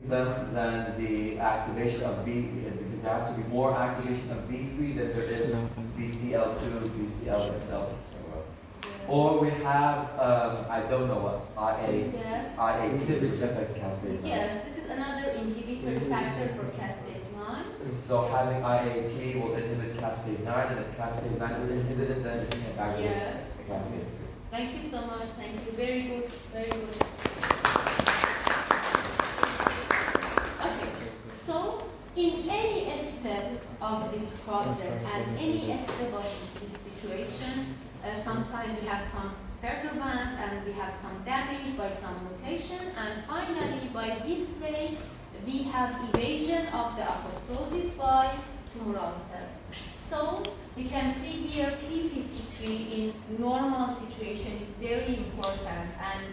them than the activation of B, because there has to be more activation of B3 than there is BCL2, BCL, etc. Or we have, I don't know what, IA, Yes. IA inhibits FX caspase 9. Yes, this is another inhibitory factor for caspase 9. So having IAP will inhibit caspase 9, and if caspase 9 is inhibited, then it can activate Yes. caspase 2. Thank you so much. Thank you. Very good. Very good. Okay. So, in any step of this process and any step of this situation, sometimes we have some perturbance and we have some damage by some mutation, and finally by this way we have evasion of the apoptosis by tumoral cells. So we can see here P53 in normal situation is very important, and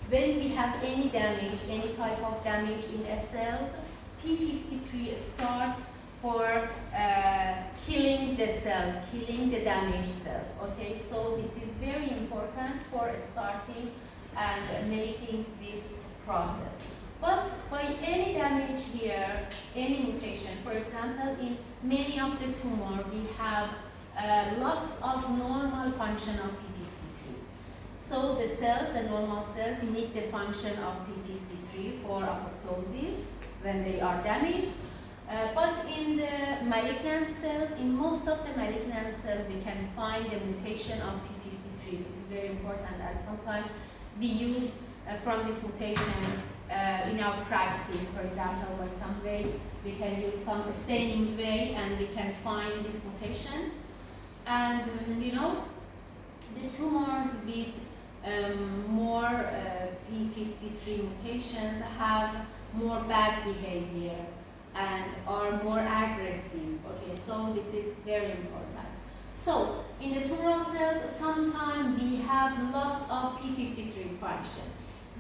when we have any damage, any type of damage in cells, P53 start for killing the cells, killing the damaged cells. Okay, so this is very important for starting and making this process. But by any damage here, any mutation, for example, in many of the tumor, we have loss of normal function of P53. So the cells, the normal cells, need the function of P53 for apoptosis when they are damaged. But in the malignant cells, in most of the malignant cells, we can find the mutation of P53. This is very important, and sometimes we use from this mutation in our practice. For example, by some way, we can use some staining way and we can find this mutation. And the tumors with more P53 mutations have more bad behavior and are more aggressive. Okay, so this is very important. So in the tumoral cells, sometimes we have loss of P53 function.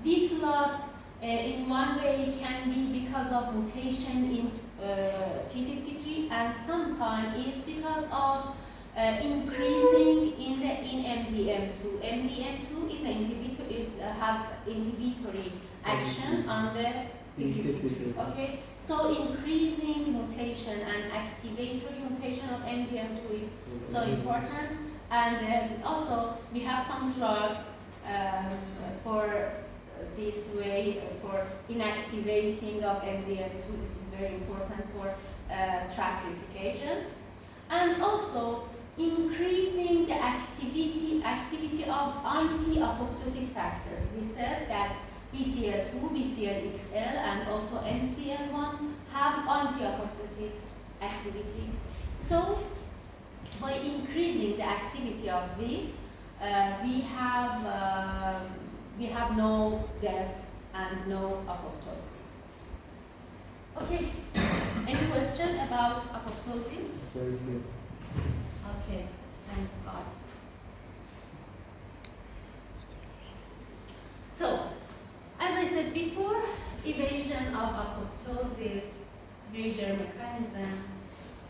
This loss in one way can be because of mutation in P53, and sometimes is because of increasing in MDM2. MDM2 is an inhibitor, have inhibitory action on the P53. Okay, so increasing mutation and activatory mutation of MDM2 is so important. And also we have some drugs for this way, for inactivating of MDM2. This is very important for therapeutic agents. And also increasing the activity of anti-apoptotic factors. We said that BCL2, BCLXL, and also MCL1 have anti-apoptotic activity. So, by increasing the activity of this, we have no death and no apoptosis. Okay. Any question about apoptosis? It's very good. Okay. Thank God. So, as I said before, evasion of apoptosis, major mechanisms.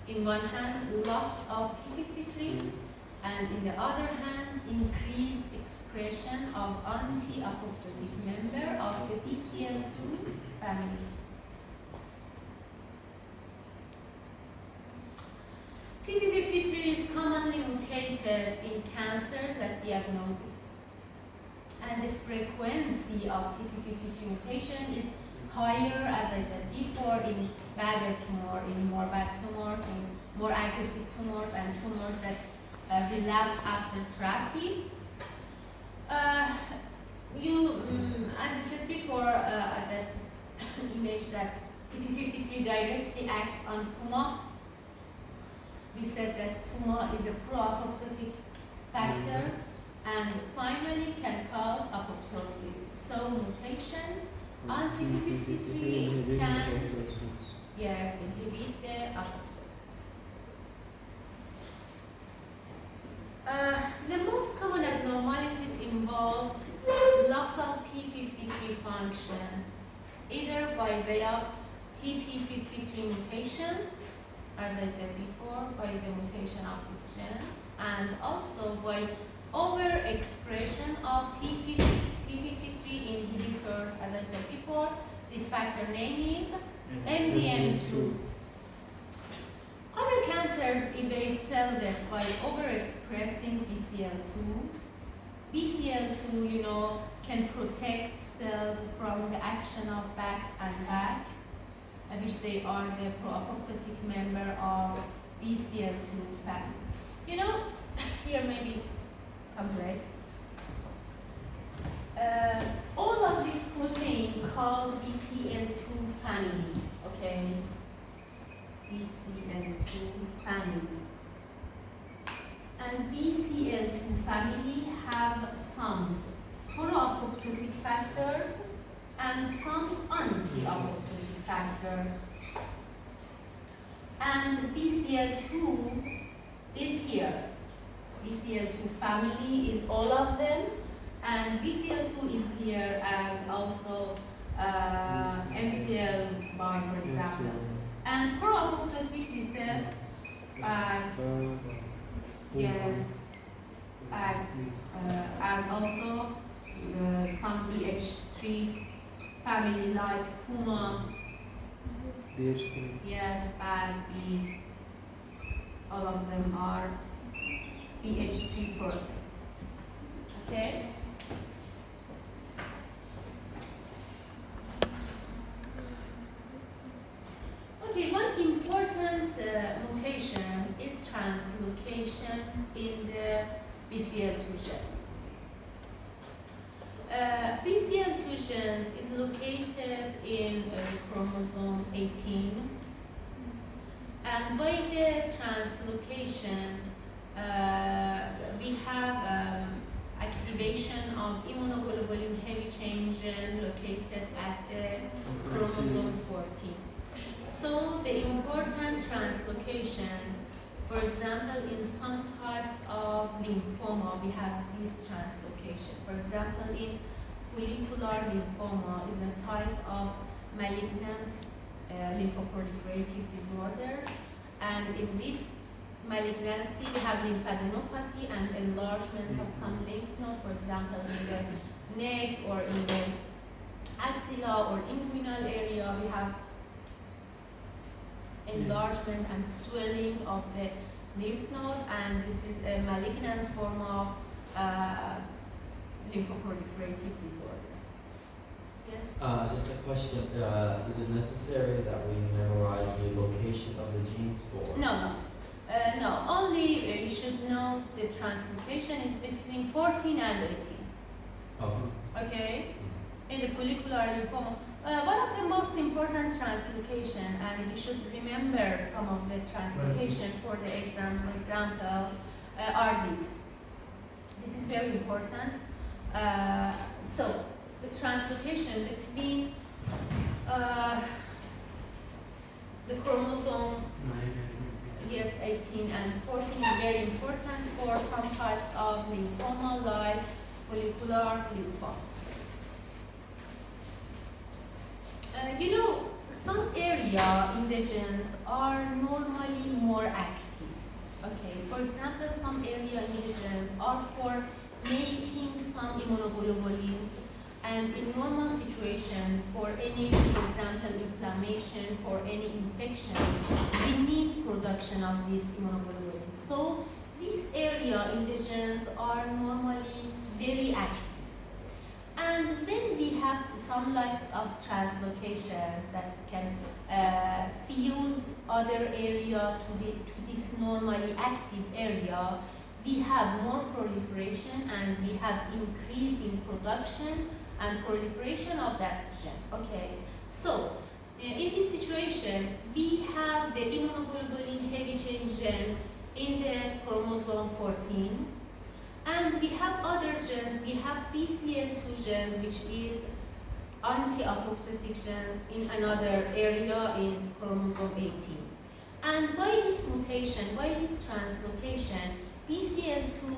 In one hand, loss of P53, and in the other hand, increased expression of anti-apoptotic member of the BCL2 family. TP53 is commonly mutated in cancers at diagnosis. And the frequency of TP53 mutation is higher, as I said before, in badder tumor, in more bad tumors, in more aggressive tumors, and tumors that relapse after therapy. As I said before, at that image that TP53 directly acts on PUMA. We said that PUMA is a pro-apoptotic factor, and finally can cause apoptosis. So mutation on TP53 can inhibit the apoptosis. The most common abnormalities involve loss of P53 function, either by way of TP53 mutations, as I said before, by the mutation of this gene, and also by overexpression of P53 inhibitors. As I said before, This factor name is MDM2. Other cancers evade cell death by overexpressing BCL2. BCL2, you know, can protect cells from the action of BAX and BAC, which they are the pro-apoptotic member of BCL2 family. You know, here may be complex. All of this protein called BCL2 family, okay? BCL2 family. And BCL2 family have some pro-apoptotic factors and some anti-apoptotic factors. And BCL2 is here. BCL2 family is all of them, and BCL2 is here, and also MCL bar, for example. And pro-apoptotic we said, yes, and also some BH3 family like Puma, BH3. yes, and B, all of them are BH3 proteins. Okay? Okay, one important mutation is translocation in the BCL2 genes. BCL2 genes is located in chromosome 18, and by the translocation we have activation of immunoglobulin heavy chain gene located at the chromosome 14. So the important translocation, for example, in some types of lymphoma, we have this translocation. For example, in follicular lymphoma is a type of malignant lymphoproliferative disorder, and in this malignancy we have lymphadenopathy and enlargement of some lymph node, for example, in the neck or in the axilla or inguinal area. We have enlargement and swelling of the lymph node, and this is a malignant form of lymphoproliferative disorders. Yes? Just a question. Is it necessary that we memorize the location of the gene score? No. No. Only you should know the translocation is between 14 and 18. Okay. Okay? In the follicular lymphoma. One of the most important translocation, and you should remember some of the translocation for the example, are these. This is very important. So, the translocation between the chromosome, yes, 18 and 14 is very important for some types of lymphoma like follicular lymphoma. You know, some area in the genes are normally more active. Okay, for example, some area in the genes are for making some immunoglobulins, and in normal situation, for any, for example, inflammation, for any infection, we need production of these immunoglobulins. So this area in the genes are normally very active. And then we have some like of translocations that can fuse other area to this normally active area. We have more proliferation and we have increase in production and proliferation of that gene. Okay, so in this situation, we have the immunoglobulin heavy chain gene in the chromosome 14. And we have other genes. We have BCL2 gene, which is anti-apoptotic genes in another area in chromosome 18. And by this mutation, by this translocation, BCL2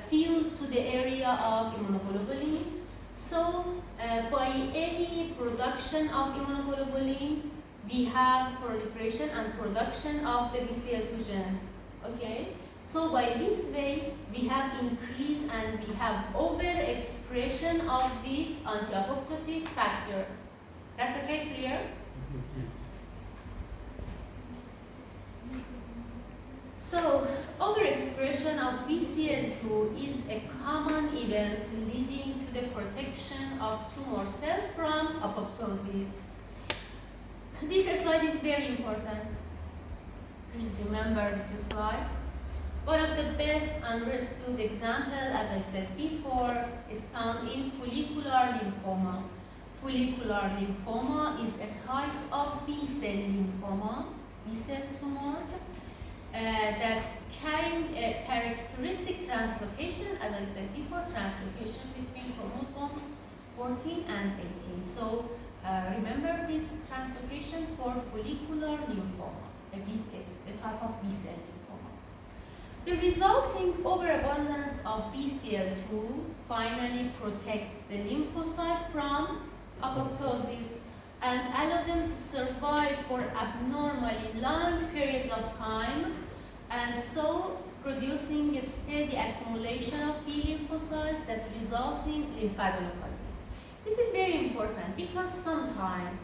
fuse to the area of immunoglobulin. So by any production of immunoglobulin, we have proliferation and production of the BCL2 genes. Okay? So by this way, we have increase and we have overexpression of this anti-apoptotic factor. That's okay, clear? So, overexpression of BCL2 is a common event leading to the protection of tumor cells from apoptosis. This slide is very important. Please remember this slide. One of the best understood examples, as I said before, is found in follicular lymphoma. Follicular lymphoma is a type of B-cell lymphoma, B-cell tumors, that carrying a characteristic translocation, as I said before, translocation between chromosome 14 and 18. So remember this translocation for follicular lymphoma, a type of B-cell lymphoma. The resulting overabundance of BCL2 finally protects the lymphocytes from apoptosis and allow them to survive for abnormally long periods of time, and so producing a steady accumulation of B lymphocytes that results in lymphadenopathy. This is very important because sometimes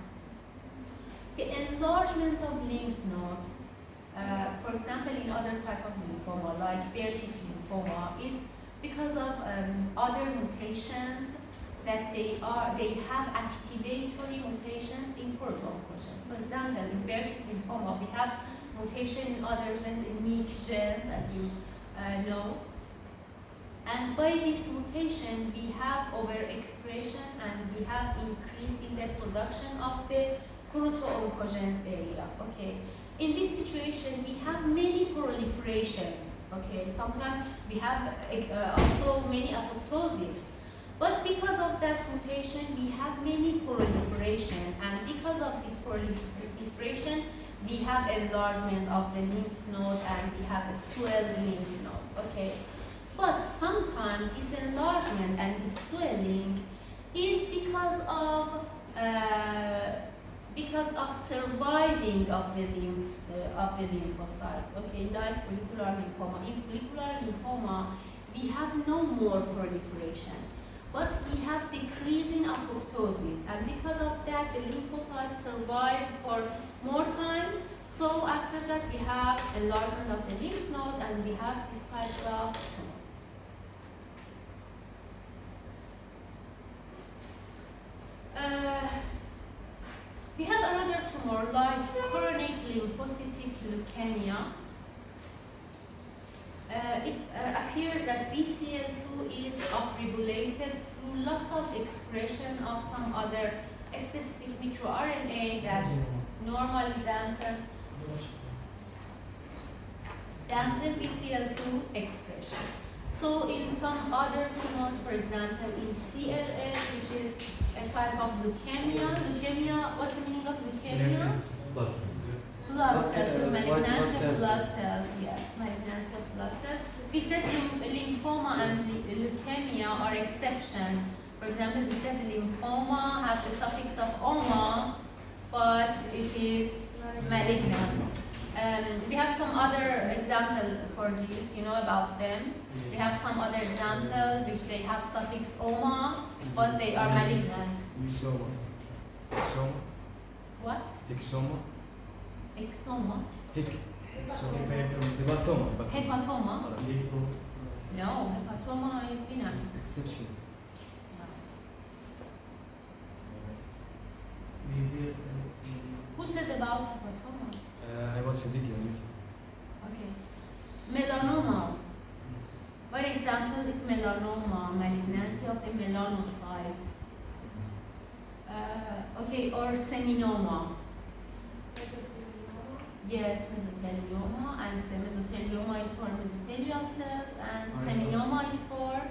the enlargement of lymph node, for example in other type of lymphoma like Burkitt lymphoma, is because of other mutations that they have activatory mutations in proto-oncogenes. For example, in Burkitt lymphoma, we have mutation in other genes, in MYC genes, as you know. And by this mutation, we have overexpression and we have increase in the production of the proto-oncogenes area. Okay. In this situation, we have many proliferation. Okay. Sometimes we have also many apoptosis. But because of that mutation, we have many proliferation, and because of this proliferation, we have enlargement of the lymph node and we have a swelled lymph node, okay? But sometimes this enlargement and this swelling is because of surviving of the lymphocytes, okay? Like follicular lymphoma. In follicular lymphoma, we have no more proliferation, but we have decrease in apoptosis, and because of that, the lymphocytes survive for more time. So after that, we have enlargement of the lymph node, and we have this type of tumor. We have another tumor like chronic lymphocytic leukemia. It appears that BCL2 is upregulated through loss of expression of some other specific microRNA that normally dampen BCL2 expression. So in some other tumors, for example, in CLL, which is a type of leukemia, what's the meaning of leukemia? Blood cells, malignancy of blood cells, yes, malignancy of blood cells. We said lymphoma and leukemia are exception. For example, we said lymphoma has the suffix of "oma," but it is malignant. We have some other example for this, you know about them. We have some other example which they have suffix "oma," but they are malignant. Exoma. What? Exoma. Exoma. Exoma. Hepatoma. Hepatoma? No, hepatoma is benign. Exception. Who said about hepatoma? I watched a video on YouTube. Okay. Melanoma. One example is melanoma, malignancy of the melanocytes. Okay, or seminoma. Yes, mesothelioma, and mesothelioma is for mesothelial cells, and seminoma is for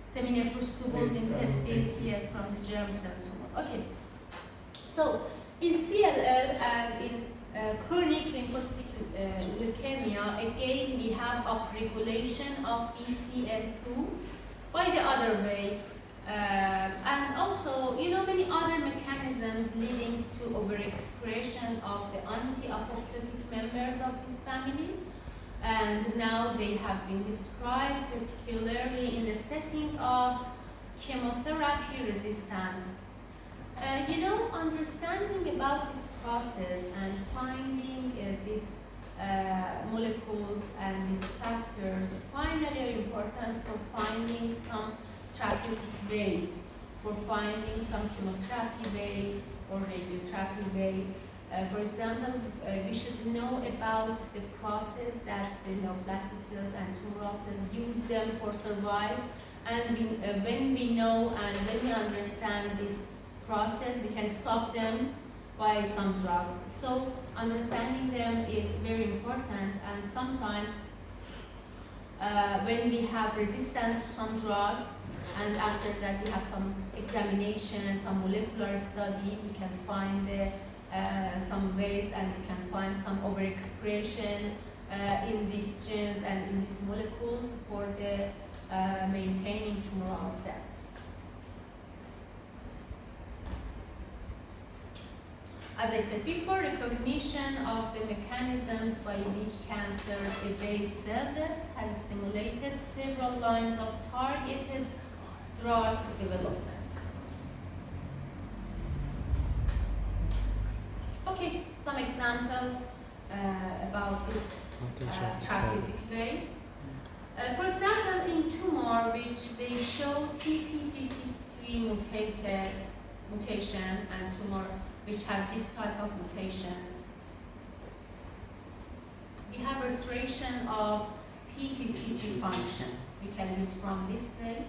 seminiferous tubules in testes, yes, from the germ cell tumor. Okay, so in CLL and in chronic lymphocytic leukemia, again we have upregulation of BCL2 by the other way. And also, you know, many other mechanisms leading to overexpression of the anti-apoptotic members of this family. And now they have been described particularly in the setting of chemotherapy resistance. You know, understanding about this process and finding these molecules and these factors finally are important for finding some therapeutic way, for finding some chemotherapy way or radiotherapy way. For example, we should know about the process that the neoplastic cells and tumoral cells use them for survival. And when we know and when we understand this process, we can stop them by some drugs. So understanding them is very important, and sometimes when we have resistance to some drug, and after that we have some examination, some molecular study, we can find some ways and we can find some overexpression in these genes and in these molecules for the maintaining tumoral cells. As I said before, recognition of the mechanisms by which cancers evade cell death has stimulated several lines of targeted drug development. Okay, some example about this therapeutic way. For example, in tumor which they show TP53 mutation and tumor which have this type of mutations, we have restoration of P53 function. We can use from this way.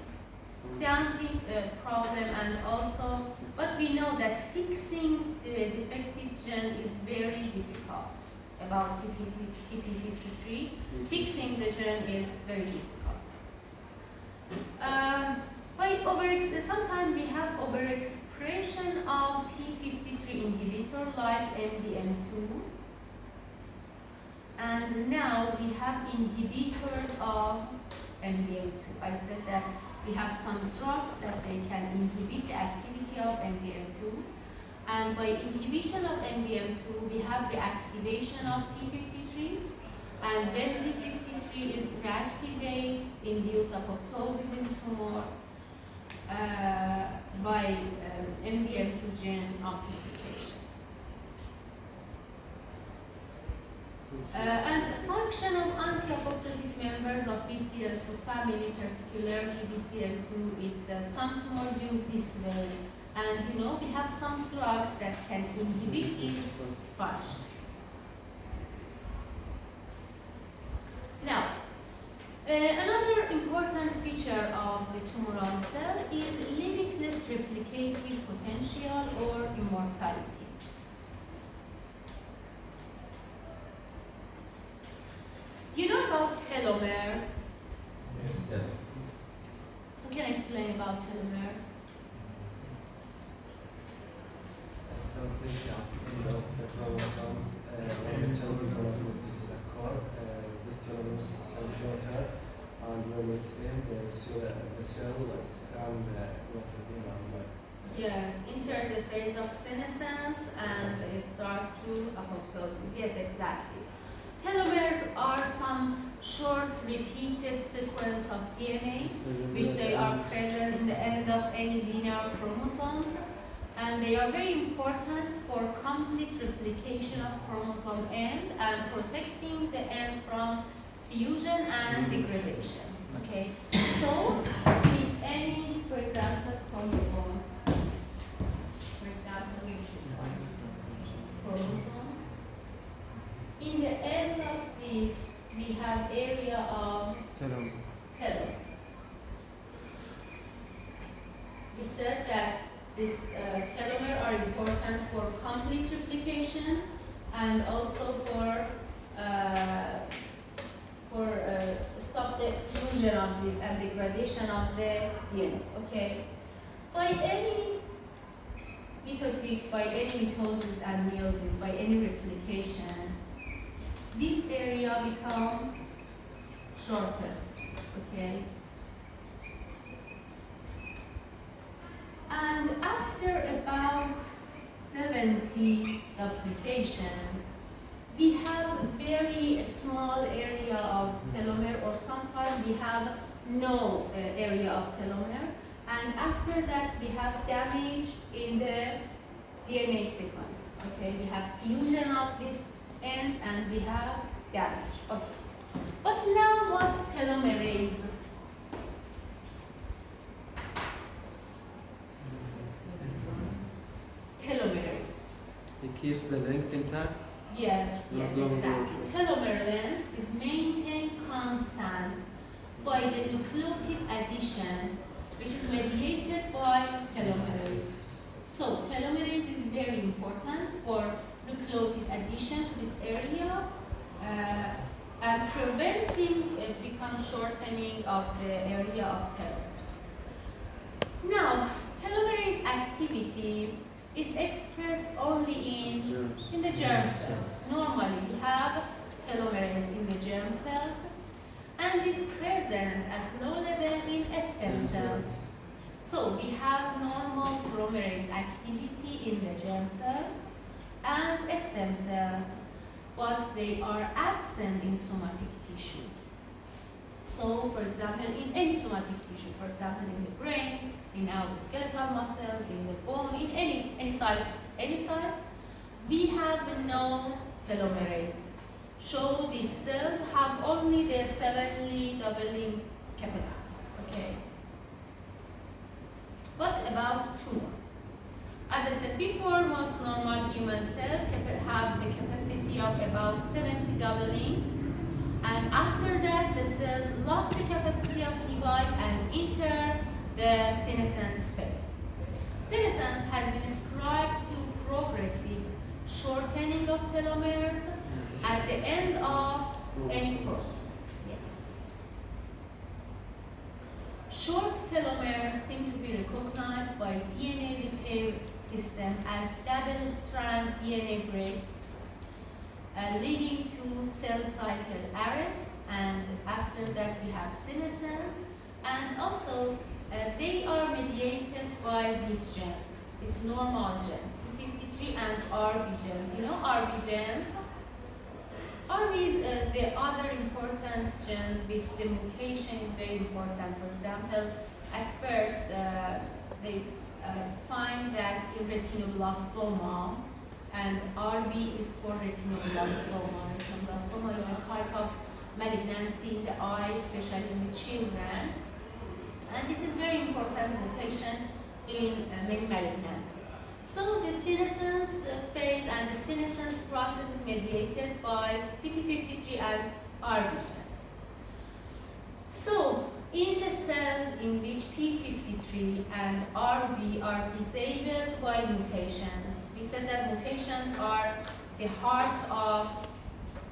The only problem, and also, but we know that fixing the defective gene is very difficult about TP53. Fixing the gene is very difficult. Sometimes we have overexpression of P53 inhibitor like MDM2, and now we have inhibitors of MDM2. I said that we have some drugs that they can inhibit the activity of MDM2, and by inhibition of MDM2 we have reactivation of P53, and when P53 is reactivated, induce apoptosis in tumor by MDM2 gene amplification. And function of anti-apoptotic members of BCL2 family, particularly BCL2 itself. Some tumors use this way, and you know we have some drugs that can inhibit this function. Now, another important feature of the tumoral cell is limitless replicative potential or immortality. You know about telomeres? Yes. Who can explain about telomeres? That's something at the end of the chromosome, when the cell develops this core, this telomeres are shorter, and when it's in the cell it's come Yes, enter the phase of senescence and start to apoptosis. Yes, exactly. Telomeres are some short repeated sequence of DNA which they are present in the end of any linear chromosomes, and they are very important for complete replication of chromosome end and protecting the end from fusion and degradation. Okay, so with any, for example, chromosome, chromosomes, in the end of this we have area of telomere. We said that this telomere are important for complete replication and also for stop the fusion of this and degradation of the DNA. Okay, by any mitotic, by any mitosis and meiosis, by any replication, this area become shorter. Okay. And after about 70 duplication, we have very small area of telomere, or sometimes we have no area of telomere, And after that, we have damage in the DNA sequence. Okay, we have fusion of these ends and we have damage. Okay. But now what's telomerase? Telomerase. It keeps the length intact. Yes, yes, Long exactly. version. Telomere length is maintained constant by the nucleotide addition, which is mediated by telomerase. So telomerase is very important for nucleotide addition to this area and preventing become shortening of the area of telomeres. Now, telomerase activity is expressed only Germs. in the germ cells. Normally, we have telomerase in the germ cells and is present at low level in stem cells. So we have normal telomerase activity in the germ cells and stem cells, but they are absent in somatic tissue. So, for example, in any somatic tissue, for example, in the brain, in our skeletal muscles, in the bone, in any site, we have no telomerase. So these cells have only the 7 doubling capacity. Okay. What about tumor? As I said before, most normal human cells have the capacity of about 70 doublings, and after that, the cells lost the capacity of divide and enter the senescence phase. Senescence has been ascribed to progressive shortening of telomeres at the end of any process. Yes. Short telomeres seem to be recognized by DNA repair system as double-strand DNA breaks, leading to cell cycle arrest, and after that we have senescence, and also they are mediated by these genes, these normal genes, P53 and RB genes. You know RB genes? RB is the other important genes which the mutation is very important. For example, at first they find that in retinoblastoma, and RB is for retinoblastoma. Retinoblastoma is a type of malignancy in the eye, especially in the children. And this is very important mutation in many malignancies. So the senescence phase and the senescence process is mediated by TP53 and RB genes. So in the cells in which P53 and RB are disabled by mutations, we said that mutations are the heart of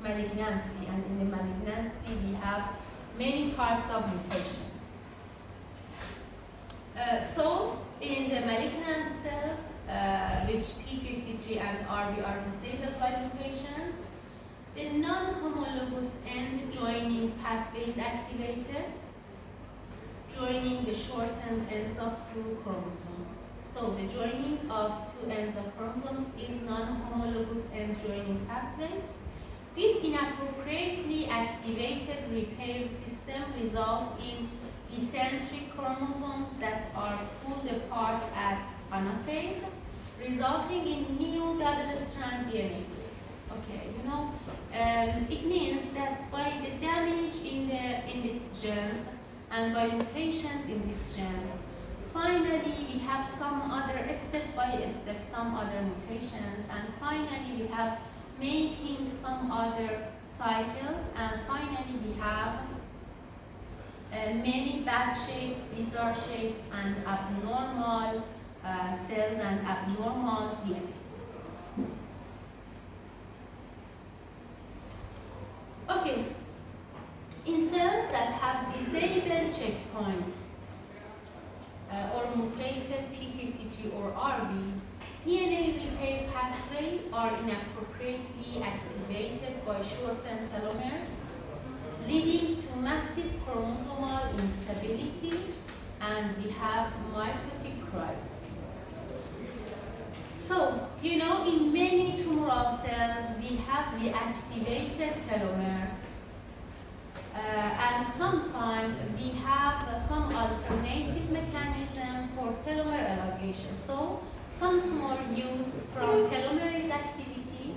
malignancy, and in the malignancy we have many types of mutations. So in the malignant cells, which P53 and RB are disabled by mutations, the non-homologous end joining pathway is activated, joining the shortened ends of two chromosomes. So the joining of two ends of chromosomes is non-homologous end joining pathway. This inappropriately activated repair system results in eccentric chromosomes that are pulled apart at anaphase, resulting in new double-strand DNA breaks. Okay, you know, it means that by the damage in these genes and by mutations in these genes, finally we have some other step by step, some other mutations, and finally we have making some other cycles, and finally we have many bad shapes, bizarre shapes, and abnormal cells and abnormal DNA. Okay, in cells that have disabled checkpoint or mutated P53 or RB, DNA repair pathway are inappropriately activated by shortened telomeres, leading to massive chromosomal instability, and we have mitotic crisis. So, you know, in many tumoral cells, we have reactivated telomeres, and sometimes we have some alternative mechanism use from telomerase activity,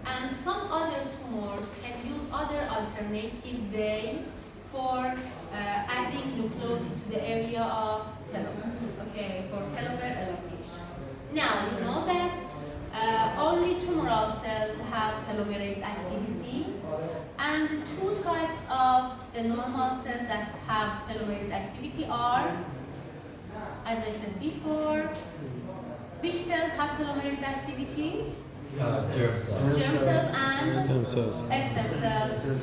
and some other tumors can use other alternative way for adding nucleotide to the area of telomere, okay, for telomere elongation. Now, you know that only tumoral cells have telomerase activity, and two types of the normal cells that have telomerase activity are, as I said before, which cells have telomerase activity? Germ cells. Germ cells and Stem cells. stem cells.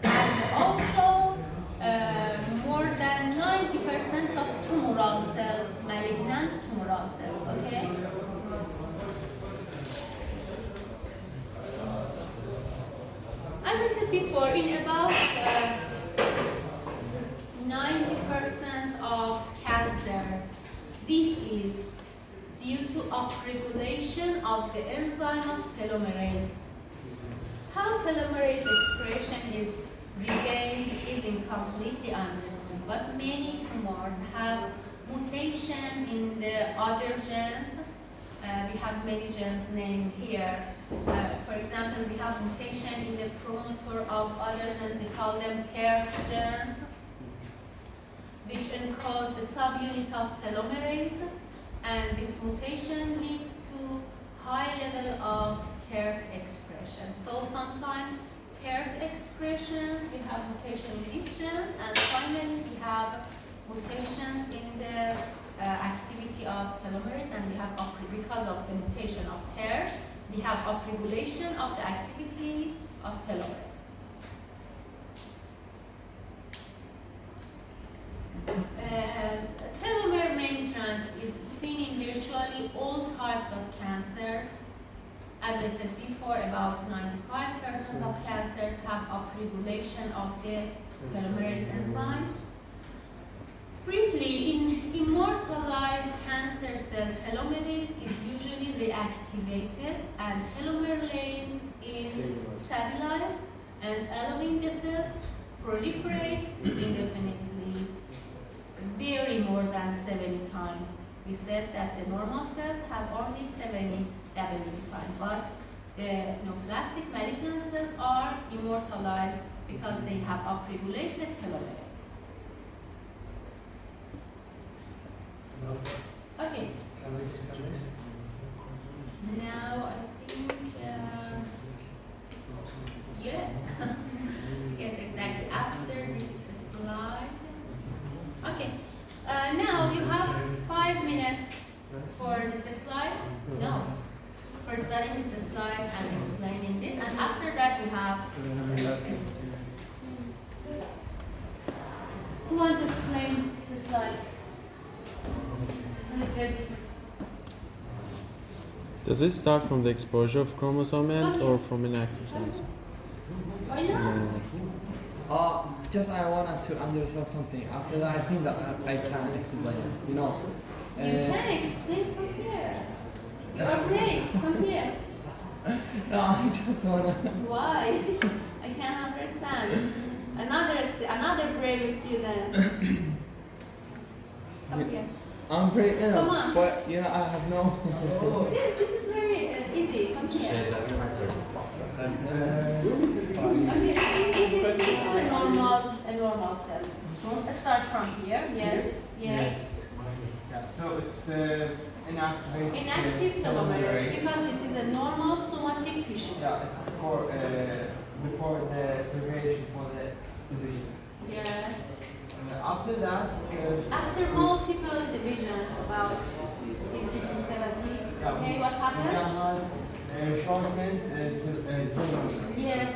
And also, more than 90% of tumoral cells, malignant tumoral cells, okay? As I said before, in about 90% of cancers, this is due to upregulation of the enzyme of telomerase. How telomerase expression is regained is incompletely understood, but many tumors have mutation in the other genes. We have many genes named here. For example, we have mutation in the promoter of other genes. We call them TERT genes, which encode the subunit of telomerase, and this mutation leads to high level of TERT expression. So sometimes TERT expressions, we have mutation in these genes, and finally we have mutations in the activity of telomerase, and we have because of the mutation of TERT, we have upregulation of the activity of telomerase. Telomere maintenance is seen in virtually all types of cancers. As I said before, about 95% of cancers have upregulation of the telomerase enzyme. Briefly, in immortalized cancer cell, telomerase is usually reactivated and telomere length is stabilized and allowing the cells proliferate indefinitely, vary more than 70 times. We said that the normal cells have only 70 doubling time, but the neoplastic malignant cells are immortalized because they have upregulated telomerase. Okay. Can we take some list? Now I think yes, yes, exactly. After this slide. Okay. Now you have 5 minutes for this slide. No. For studying this slide and explaining this, and after that you have. Who wants to explain this slide? Who is ready? Does it start from the exposure of chromosome end Okay. or from inactive cells? Why not? Just I wanted to understand something. After that, I think that I can explain. You know. You can explain from here. You are brave. Come here. No, I just wanna. Why? I can't understand. Another brave student. Come here. I'm pretty ill, Come on. but you know I have no. This is very easy. Come here. Shade that factor. Okay. This is a normal cell. So start from here. Yes. Yes. Yeah, so it's inactivated Inactive telomerase because this is a normal somatic tissue. Yeah, it's before the preparation for the division. Yes. After that, After multiple divisions, about 50 to 70. yeah, Okay, what we happened? can have shortened telomere. Yes,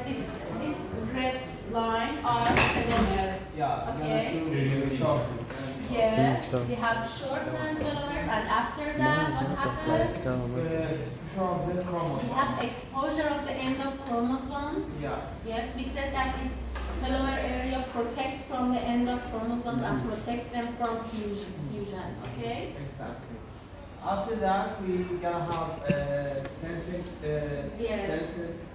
this red line are telomere. Yeah, Okay. to shorten. Yes, we have shortened telomeres, and after that, what happens? Exposure of the We chromosome. have exposure of the end of chromosomes. Yeah, Yes, we said that this telomere area protects from the end of chromosomes and protect them from fusion. Okay? exactly. After that, we gonna have sensing Yes. senses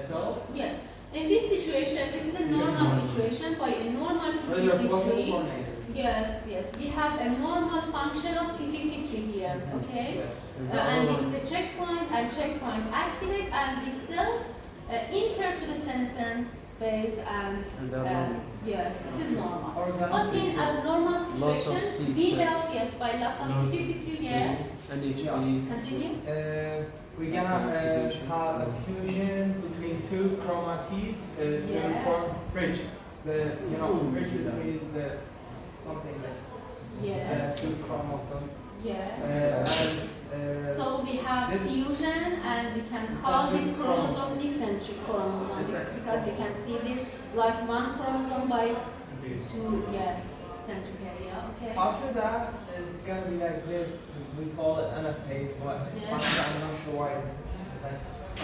cell. Yes. In this situation, this is a normal situation. By a normal Whether positive or p53, negative. Yes, yes. We have a normal function of P53 here, okay? Yes. And this is a checkpoint, and checkpoint activate, and these cells enter to the senescence phase, and yes, this is normal. But in a normal situation, we have, yes, by loss of P53, yes. Continue. We're gonna have a fusion between two chromatids to Yes. form bridge. Bridge between the something like Yes, two chromosomes. yes. So we have this- fusion, and we can call this Eccentric chromosome dycentric chromosome Eccentric because we can see this like one chromosome by two, yes, centric area, okay? After that, it's gonna be like this. We call it anaphase, but Yes. I'm not sure why it's like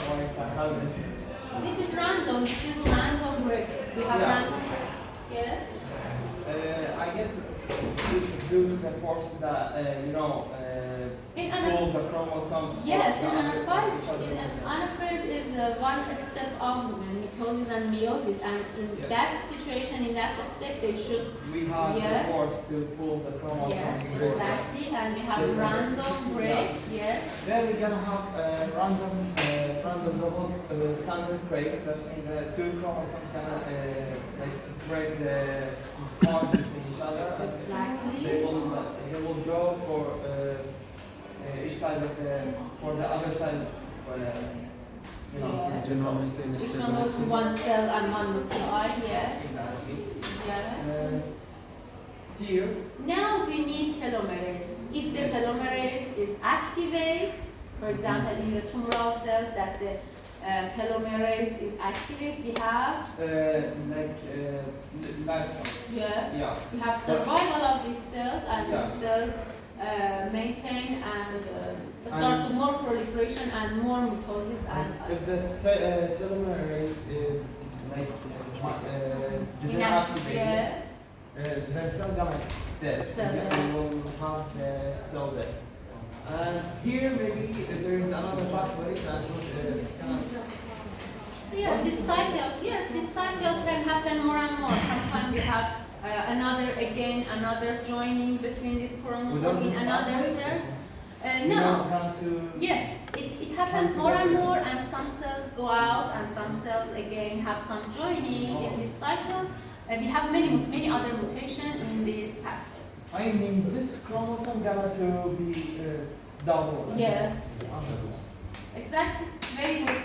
why it's that happening. This is random, this is random break. We have Yeah. random break, yes? I guess due to the force that In pull the chromosomes. Yes, from in the anaphase, each other. anaphase is one step of mitosis and meiosis, and in Yes. that situation, in that step, they should, We have Yes. the force to pull the chromosomes. yes, together. exactly, and we have Different. random break, yes, Then we're gonna have random double standard break. That means the two chromosomes gonna break the bond between each other. And exactly. they will draw for each side of for the other side. Yes. Genomic Which one go to one cell and one nuclei, yes, Exactly. yes. Here. Now we need telomerase. If the telomerase is activate, for example, in the tumoral cells that the telomerase is activate, we have, Livestock. yes, Yeah. we have survival of these cells, and Yeah. these cells maintain and start to more proliferation and more mitosis and If the telomerase didn't activate, yes, the cell gonna dead. Cell We death. will have the cell death. And here maybe there is another pathway that it's gonna. yes, this cycle can happen more and more. Sometimes we have another joining between this chromosome Without in this another pathway? cell. We No. don't have to. Yes, it happens more and more, and some cells go out, and some cells again have some joining in this cycle. And we have many other mutations in this pathway. I mean, this chromosome gonna to be double. Yes, exactly. Very good.